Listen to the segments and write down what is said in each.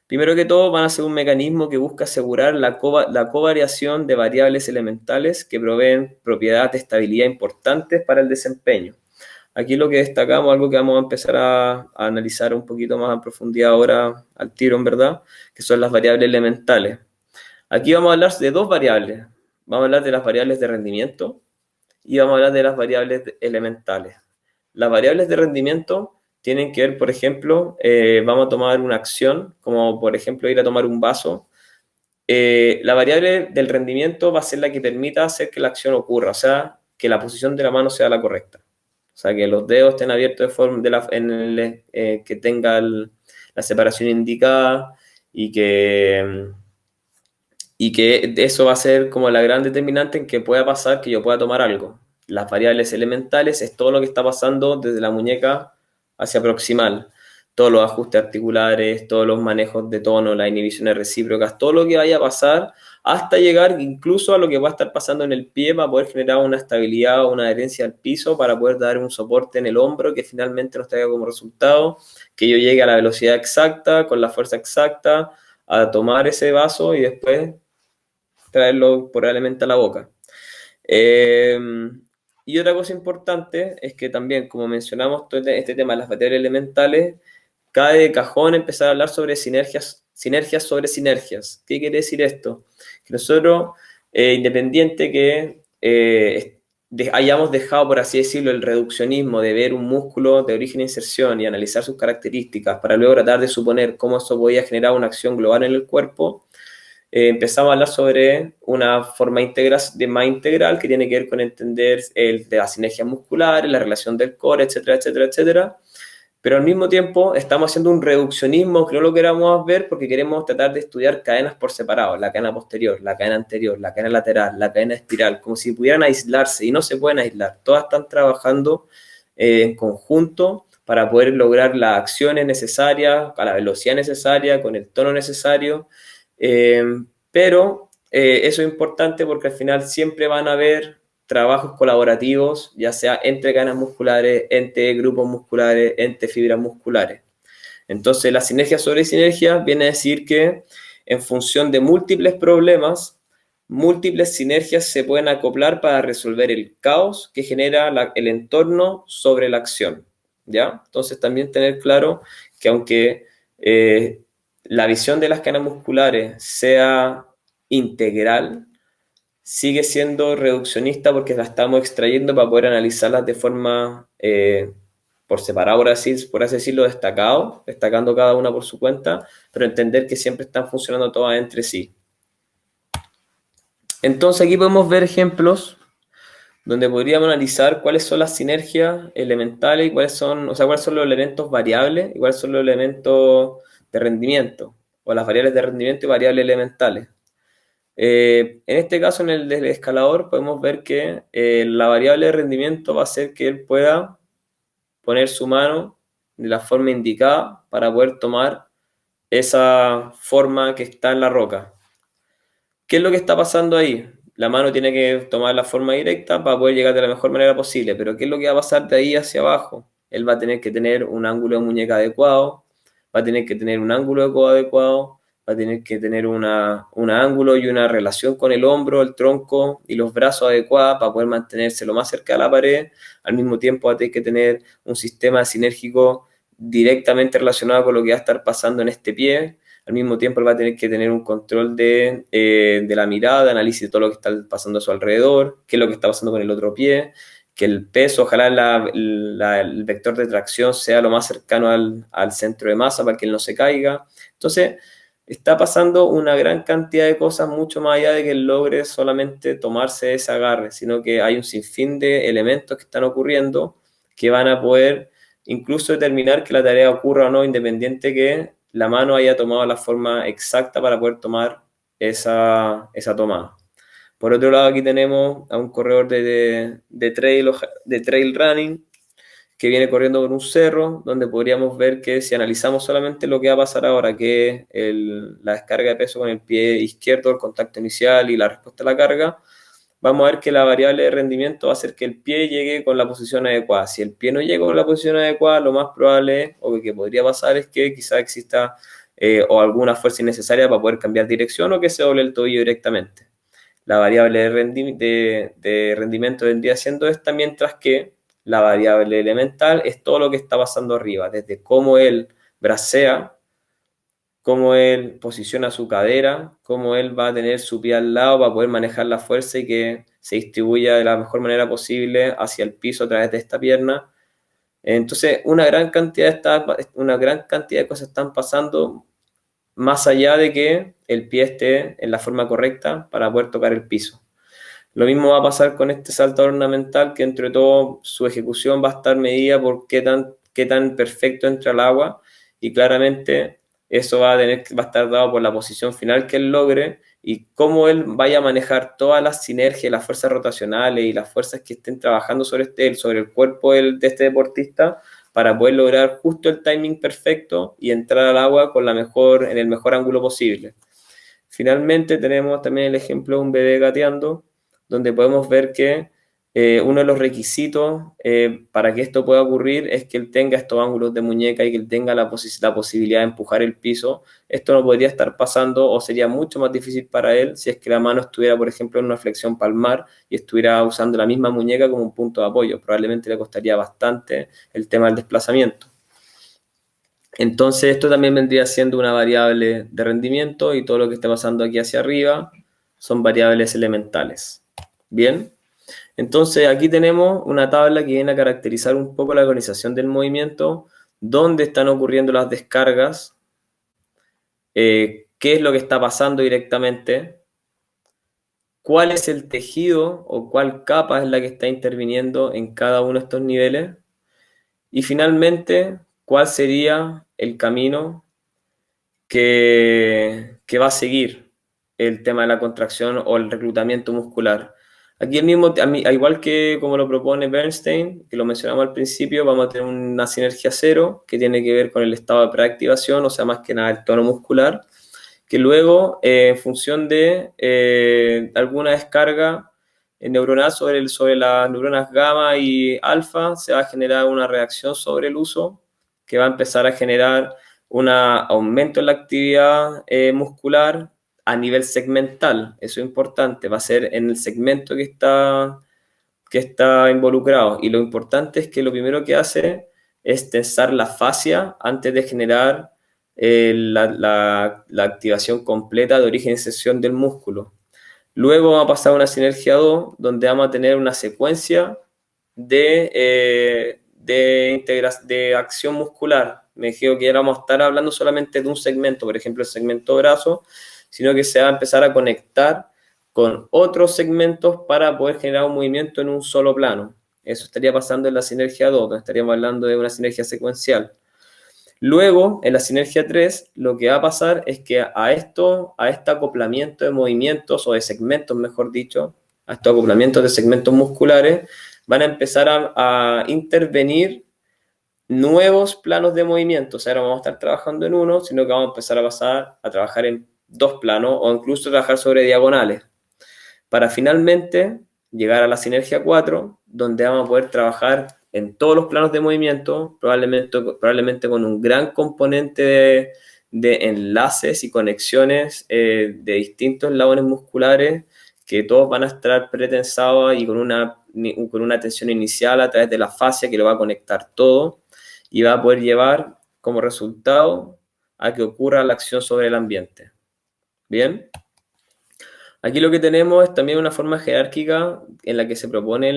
Primero que todo, van a ser un mecanismo que busca asegurar la covariación de variables elementales que proveen propiedades de estabilidad importantes para el desempeño. Aquí lo que destacamos, algo que vamos a empezar a analizar un poquito más a profundidad ahora al tiro, en verdad, que son las variables elementales. Aquí vamos a hablar de dos variables. Vamos a hablar de las variables de rendimiento y vamos a hablar de las variables elementales. Las variables de rendimiento tienen que ver, por ejemplo, vamos a tomar una acción, como por ejemplo ir a tomar un vaso. La variable del rendimiento va a ser la que permita hacer que la acción ocurra, o sea, que la posición de la mano sea la correcta. O sea, que los dedos estén abiertos de forma que tenga la separación indicada y que eso va a ser como la gran determinante en que pueda pasar que yo pueda tomar algo. Las variables elementales es todo lo que está pasando desde la muñeca hacia proximal. Todos los ajustes articulares, todos los manejos de tono, las inhibiciones recíprocas, todo lo que vaya a pasar hasta llegar incluso a lo que va a estar pasando en el pie para poder generar una estabilidad o una adherencia al piso, para poder dar un soporte en el hombro que finalmente nos traiga como resultado que yo llegue a la velocidad exacta, con la fuerza exacta, a tomar ese vaso y después traerlo probablemente a la boca. Eh, y otra cosa importante es que también, como mencionamos, todo este tema de las variables elementales, cae de cajón empezar a hablar sobre sinergias sobre sinergias. ¿Qué quiere decir esto? Que nosotros, independiente que hayamos dejado, por así decirlo, el reduccionismo de ver un músculo de origen e inserción y analizar sus características para luego tratar de suponer cómo eso podía generar una acción global en el cuerpo, empezamos a hablar sobre una forma de más integral que tiene que ver con entender de las sinergias musculares, la relación del core, etcétera, etcétera, etcétera. Pero al mismo tiempo estamos haciendo un reduccionismo que no lo queramos ver porque queremos tratar de estudiar cadenas por separado, la cadena posterior, la cadena anterior, la cadena lateral, la cadena espiral, como si pudieran aislarse y no se pueden aislar. Todas están trabajando en conjunto para poder lograr las acciones necesarias, a la velocidad necesaria, con el tono necesario. Eh, pero eso es importante porque al final siempre van a haber trabajos colaborativos, ya sea entre cadenas musculares, entre grupos musculares, entre fibras musculares. Entonces, la sinergia sobre sinergia viene a decir que en función de múltiples problemas, múltiples sinergias se pueden acoplar para resolver el caos que genera el entorno sobre la acción. ¿Ya? Entonces, también tener claro que aunque la visión de las cadenas musculares sea integral, sigue siendo reduccionista porque la estamos extrayendo para poder analizarlas de forma por separado, por así decirlo, destacando cada una por su cuenta, pero entender que siempre están funcionando todas entre sí. Entonces aquí podemos ver ejemplos donde podríamos analizar cuáles son las sinergias elementales y cuáles son los elementos variables y cuáles son los elementos de rendimiento, o las variables de rendimiento y variables elementales. En este caso, en el del escalador, podemos ver que la variable de rendimiento va a ser que él pueda poner su mano de la forma indicada para poder tomar esa forma que está en la roca. ¿Qué es lo que está pasando ahí? La mano tiene que tomar la forma directa para poder llegar de la mejor manera posible, pero ¿qué es lo que va a pasar de ahí hacia abajo? Él va a tener que tener un ángulo de muñeca adecuado, va a tener que tener un ángulo de codo adecuado, va a tener que tener un ángulo y una relación con el hombro, el tronco y los brazos adecuados para poder mantenerse lo más cerca de la pared. Al mismo tiempo va a tener que tener un sistema sinérgico directamente relacionado con lo que va a estar pasando en este pie. Al mismo tiempo él va a tener que tener un control de la mirada, análisis de todo lo que está pasando a su alrededor, qué es lo que está pasando con el otro pie, que el peso, ojalá el vector de tracción sea lo más cercano al centro de masa para que él no se caiga. Entonces, está pasando una gran cantidad de cosas mucho más allá de que él logre solamente tomarse ese agarre, sino que hay un sinfín de elementos que están ocurriendo que van a poder incluso determinar que la tarea ocurra o no, independiente que la mano haya tomado la forma exacta para poder tomar esa tomada. Por otro lado, aquí tenemos a un corredor de trail running que viene corriendo por un cerro, donde podríamos ver que si analizamos solamente lo que va a pasar ahora, que es la descarga de peso con el pie izquierdo, el contacto inicial y la respuesta a la carga, vamos a ver que la variable de rendimiento va a ser que el pie llegue con la posición adecuada. Si el pie no llega con la posición adecuada, lo más probable o que podría pasar es que quizá exista o alguna fuerza innecesaria para poder cambiar dirección o que se doble el tobillo directamente. La variable de rendimiento vendría siendo esta, mientras que la variable elemental es todo lo que está pasando arriba, desde cómo él bracea, cómo él posiciona su cadera, cómo él va a tener su pie al lado para poder manejar la fuerza y que se distribuya de la mejor manera posible hacia el piso a través de esta pierna. Entonces, una gran cantidad de cosas están pasando más allá de que el pie esté en la forma correcta para poder tocar el piso. Lo mismo va a pasar con este salto ornamental, que entre todo su ejecución va a estar medida por qué tan perfecto entra el agua, y claramente eso va a estar dado por la posición final que él logre y cómo él vaya a manejar todas las sinergias, las fuerzas rotacionales y las fuerzas que estén trabajando sobre el cuerpo de este deportista para poder lograr justo el timing perfecto y entrar al agua en el mejor ángulo posible. Finalmente tenemos también el ejemplo de un bebé gateando, donde podemos ver que uno de los requisitos para que esto pueda ocurrir es que él tenga estos ángulos de muñeca y que él tenga la posibilidad de empujar el piso. Esto no podría estar pasando o sería mucho más difícil para él si es que la mano estuviera, por ejemplo, en una flexión palmar y estuviera usando la misma muñeca como un punto de apoyo. Probablemente le costaría bastante el tema del desplazamiento. Entonces esto también vendría siendo una variable de rendimiento y todo lo que está pasando aquí hacia arriba son variables elementales. Bien, entonces aquí tenemos una tabla que viene a caracterizar un poco la organización del movimiento, dónde están ocurriendo las descargas, qué es lo que está pasando directamente, cuál es el tejido o cuál capa es la que está interviniendo en cada uno de estos niveles y finalmente cuál sería el camino que va a seguir el tema de la contracción o el reclutamiento muscular. Aquí el mismo, igual que como lo propone Bernstein, que lo mencionamos al principio, vamos a tener una sinergia cero que tiene que ver con el estado de preactivación, o sea, más que nada el tono muscular, que luego, en función de alguna descarga neuronal sobre las neuronas gamma y alfa, se va a generar una reacción sobre el uso que va a empezar a generar un aumento en la actividad muscular a nivel segmental. Eso es importante, va a ser en el segmento que está involucrado. Y lo importante es que lo primero que hace es tensar la fascia antes de generar la activación completa de origen y sección del músculo. Luego vamos a pasar a una sinergia 2, donde vamos a tener una secuencia de acción muscular. Me dijeron que ahora vamos a estar hablando solamente de un segmento, por ejemplo, el segmento brazo, sino que se va a empezar a conectar con otros segmentos para poder generar un movimiento en un solo plano. Eso estaría pasando en la sinergia 2, donde estaríamos hablando de una sinergia secuencial. Luego, en la sinergia 3, lo que va a pasar es que a este acoplamiento de movimientos, o de segmentos, mejor dicho, a estos acoplamientos de segmentos musculares, van a empezar a intervenir nuevos planos de movimiento. O sea, ahora vamos a estar trabajando en uno, sino que vamos a empezar a pasar a trabajar en dos planos o incluso trabajar sobre diagonales, para finalmente llegar a la sinergia 4, donde vamos a poder trabajar en todos los planos de movimiento, probablemente con un gran componente de enlaces y conexiones de distintos eslabones musculares, que todos van a estar pretensados y con una tensión inicial a través de la fascia que lo va a conectar todo y va a poder llevar como resultado a que ocurra la acción sobre el ambiente. ¿Bien? Aquí lo que tenemos es también una forma jerárquica en la que se propone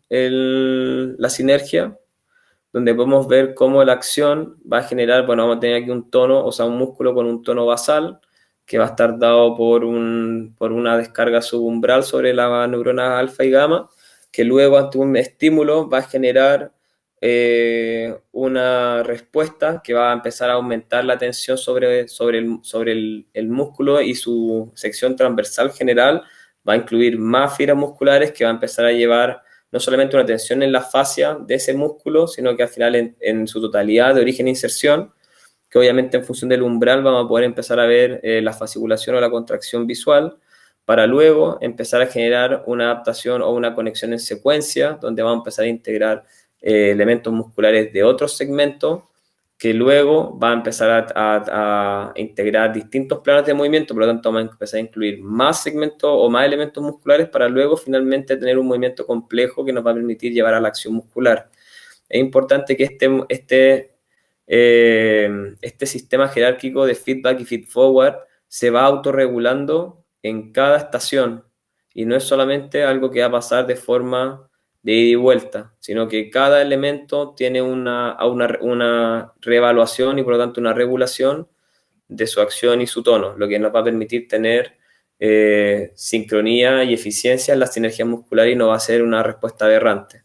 la sinergia, donde podemos ver cómo la acción va a generar, bueno, vamos a tener aquí un tono, o sea, un músculo con un tono basal, que va a estar dado por una descarga subumbral sobre las neuronas alfa y gamma, que luego ante un estímulo va a generar una respuesta que va a empezar a aumentar la tensión sobre el músculo, y su sección transversal general va a incluir más fibras musculares que va a empezar a llevar no solamente una tensión en la fascia de ese músculo, sino que al final en su totalidad de origen e inserción, que obviamente en función del umbral vamos a poder empezar a ver la fasciculación o la contracción visual, para luego empezar a generar una adaptación o una conexión en secuencia, donde vamos a empezar a integrar elementos musculares de otros segmentos que luego va a empezar a integrar distintos planos de movimiento, por lo tanto vamos a empezar a incluir más segmentos o más elementos musculares para luego finalmente tener un movimiento complejo que nos va a permitir llevar a la acción muscular. Es importante que este sistema jerárquico de feedback y feedforward se va autorregulando en cada estación y no es solamente algo que va a pasar de forma de ida y vuelta, sino que cada elemento tiene una reevaluación y por lo tanto una regulación de su acción y su tono, lo que nos va a permitir tener sincronía y eficiencia en la sinergia muscular y no va a ser una respuesta aberrante.